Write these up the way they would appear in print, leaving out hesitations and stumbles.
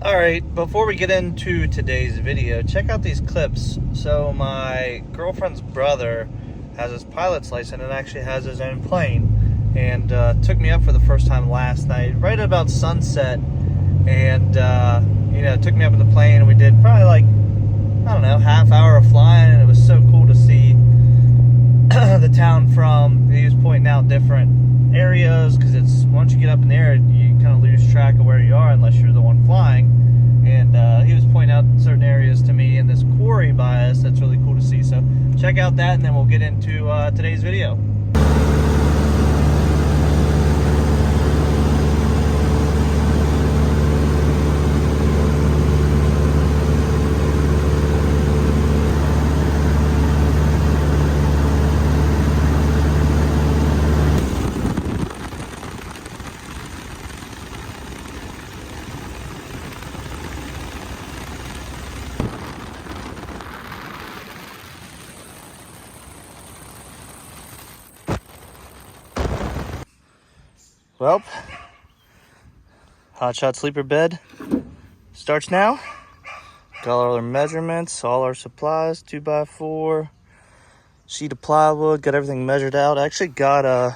All right, before we get into today's video, check out these clips. So my girlfriend's brother has his pilot's license and actually has his own plane, and took me up for the first time last night, right about sunset, and took me up in the plane, and we did probably like, I don't know, half hour of flying, and it was so cool to see the town from. He was pointing out different areas, because it's, once you get up in the air, you kind of lose track of where you are unless you're the one flying. And he was pointing out certain areas to me in this quarry by us that's really cool to see. So check out that, and then we'll get into today's video. Well, Hotshot sleeper bed starts now. Got all our measurements, all our supplies, 2x4, sheet of plywood, got everything measured out. I actually got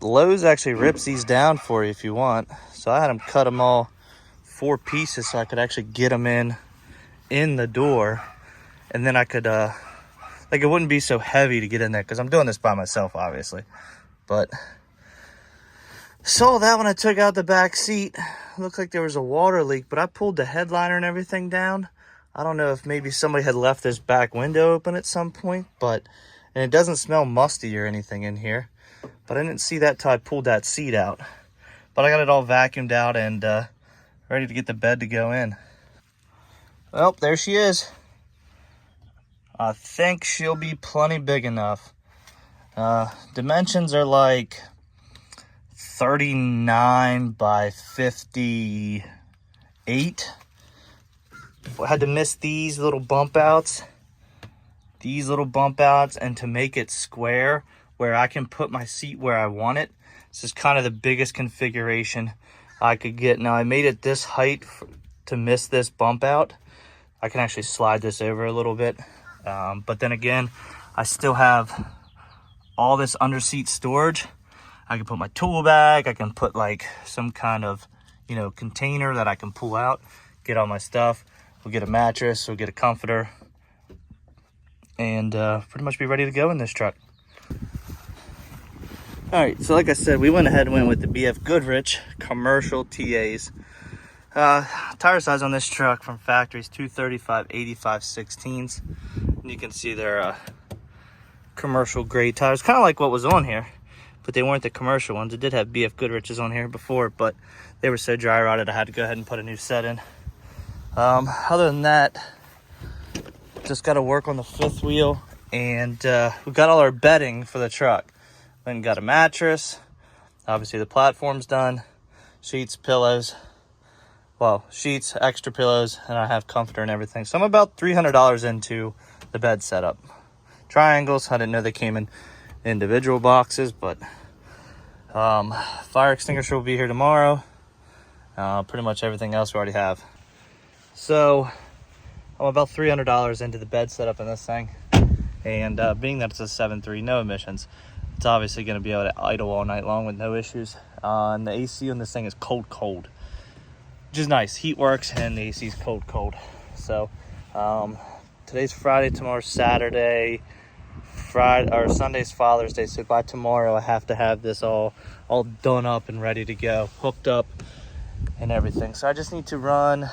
Lowe's actually rips these down for you if you want. So I had them cut them all 4 pieces so I could actually get them in the door. And then I could, like, it wouldn't be so heavy to get in there, because I'm doing this by myself, obviously. But saw that when I took out the back seat. Looked like there was a water leak, but I pulled the headliner and everything down. I don't know if maybe somebody had left this back window open at some point, and it doesn't smell musty or anything in here. But I didn't see that till I pulled that seat out. But I got it all vacuumed out and ready to get the bed to go in. Well, there she is. I think she'll be plenty big enough. Dimensions are like 39 by 58. I had to miss these little bump outs. And to make it square where I can put my seat where I want it. This is kind of the biggest configuration I could get. Now I made it this height to miss this bump out. I can actually slide this over a little bit. But then again, I still have all this under seat storage. I can put my tool bag. I can put like some kind of, container that I can pull out, get all my stuff. We'll get a mattress, we'll get a comforter, and pretty much be ready to go in this truck. All right, so like I said, we went ahead and went with the BF Goodrich commercial TAs. Tire size on this truck from factory is 235 85/16. And you can see they're commercial grade tires, kind of like what was on here. But they weren't the commercial ones. It did have BF Goodrich's on here before, but they were so dry rotted I had to go ahead and put a new set in. Other than that, just got to work on the 5th wheel, and we got all our bedding for the truck. Then got a mattress, obviously the platform's done, sheets, pillows, well, sheets, extra pillows, and I have comforter and everything. So I'm about $300 into the bed setup. Triangles, I didn't know they came in individual boxes, but fire extinguisher will be here tomorrow. Pretty much everything else we already have. So I'm about $300 into the bed setup in this thing, and being that it's a 7.3 no emissions, it's obviously going to be able to idle all night long with no issues. And the AC on this thing is cold, which is nice. Heat works and the AC is cold. So today's Friday, tomorrow's Saturday. Friday or Sunday's Father's Day, so by tomorrow I have to have this all done up and ready to go, hooked up and everything. So I just need to run,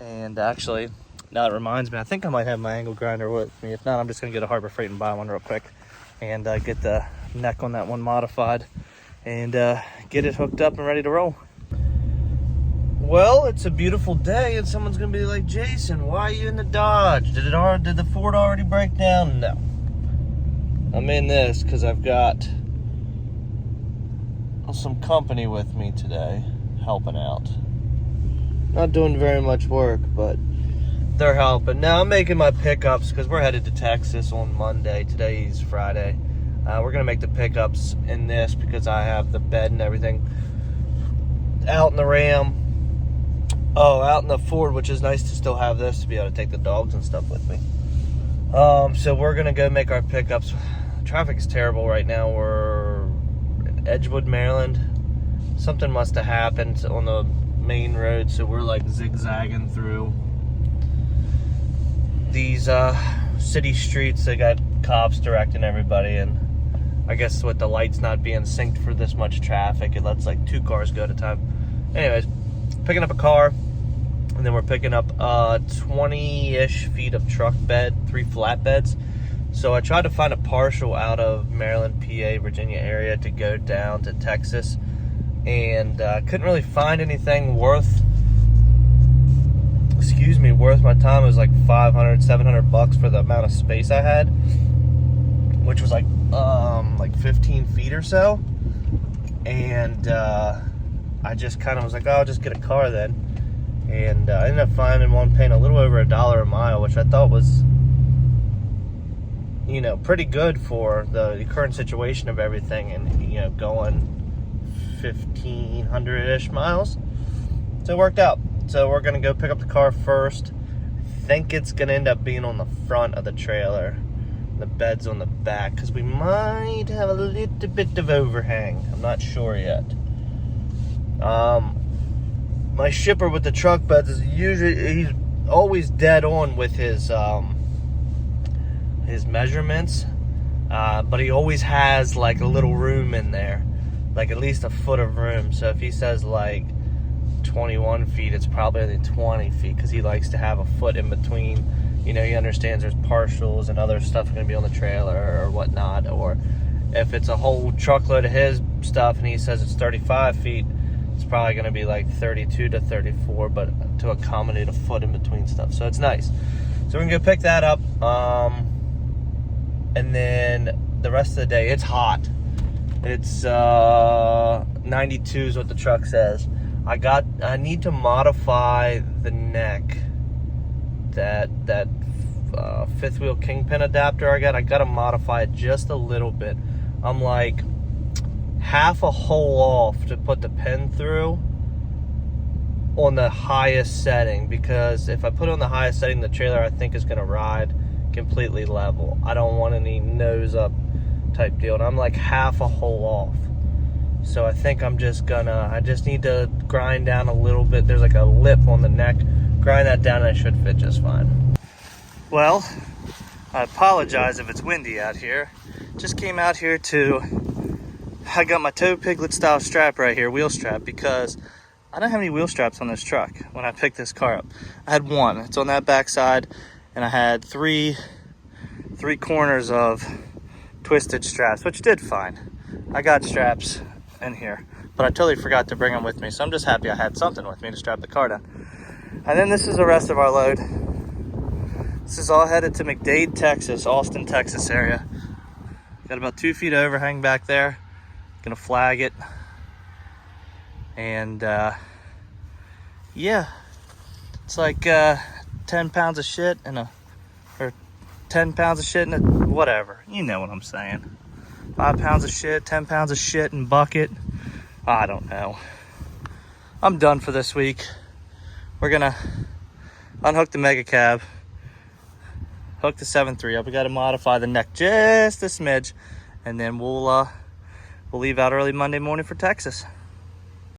and actually, now it reminds me, I think I might have my angle grinder with me. If not, I'm just gonna get a Harbor Freight and buy one real quick, and get the neck on that one modified, and get it hooked up and ready to roll. Well, it's a beautiful day, and someone's gonna be like, Jason, why are you in the Dodge? Did the Ford already break down? No. I'm in this because I've got some company with me today, helping out. Not doing very much work, but they're helping. Now I'm making my pickups because we're headed to Texas on Monday. Today's Friday. We're gonna make the pickups in this because I have the bed and everything out in the Ram. Oh, out in the Ford, which is nice to still have this to be able to take the dogs and stuff with me. So we're gonna go make our pickups. Traffic is terrible right now. We're in Edgewood, Maryland. Something must have happened on the main road, so we're like zigzagging through these city streets. They got cops directing everybody, and I guess with the lights not being synced for this much traffic, it lets like 2 cars go at a time. Anyways, picking up a car, and then we're picking up 20-ish feet of truck bed, 3 flatbeds. So I tried to find a partial out of Maryland, PA, Virginia area to go down to Texas, and couldn't really find anything worth my time. It was like $500-700 for the amount of space I had, which was like 15 feet or so. And I just kind of was like, oh, I'll just get a car then. And I ended up finding one paying a little over $1 a mile, which I thought was, you know, pretty good for the current situation of everything, and, you know, going 1,500-ish miles. So it worked out. So we're gonna go pick up the car first. I think it's gonna end up being on the front of the trailer. The bed's on the back, because we might have a little bit of overhang. I'm not sure yet. My shipper with the truck beds is he's always dead on with his measurements, but he always has like a little room in there, like at least a foot of room. So if he says like 21 feet, it's probably only 20 feet, because he likes to have a foot in between. You know, he understands there's partials and other stuff going to be on the trailer or whatnot. Or if it's a whole truckload of his stuff and he says it's 35 feet, it's probably going to be like 32 to 34, but to accommodate a foot in between stuff. So it's nice. So we're going to go pick that up. And then the rest of the day, it's hot. It's 92 is what the truck says. I need to modify the neck. That fifth wheel kingpin adapter I got to modify it just a little bit. I'm like half a hole off to put the pin through on the highest setting, because if I put it on the highest setting, the trailer I think is going to ride completely level. I don't want any nose up type deal, and I'm like half a hole off. So I think I just need to grind down a little bit. There's like a lip on the neck. Grind that down and it should fit just fine. Well, I apologize if it's windy out here. Just came out here I got my tow piglet style strap right here, wheel strap, because I don't have any wheel straps on this truck when I picked this car up. I had one, it's on that back side, and I had three corners of twisted straps, which did fine. I got straps in here, but I totally forgot to bring them with me, so I'm just happy I had something with me to strap the car down. And then this is the rest of our load. This is all headed to McDade, Texas, Austin, Texas area. Got about 2 feet of overhang back there. Gonna flag it. And yeah, it's like 10 pounds of shit or 10 pounds of shit in a, whatever. You know what I'm saying. 5 pounds of shit, 10 pounds of shit in bucket. I don't know. I'm done for this week. We're gonna unhook the mega cab, hook the 7.3 up. We gotta modify the neck just a smidge, and then we'll leave out early Monday morning for Texas.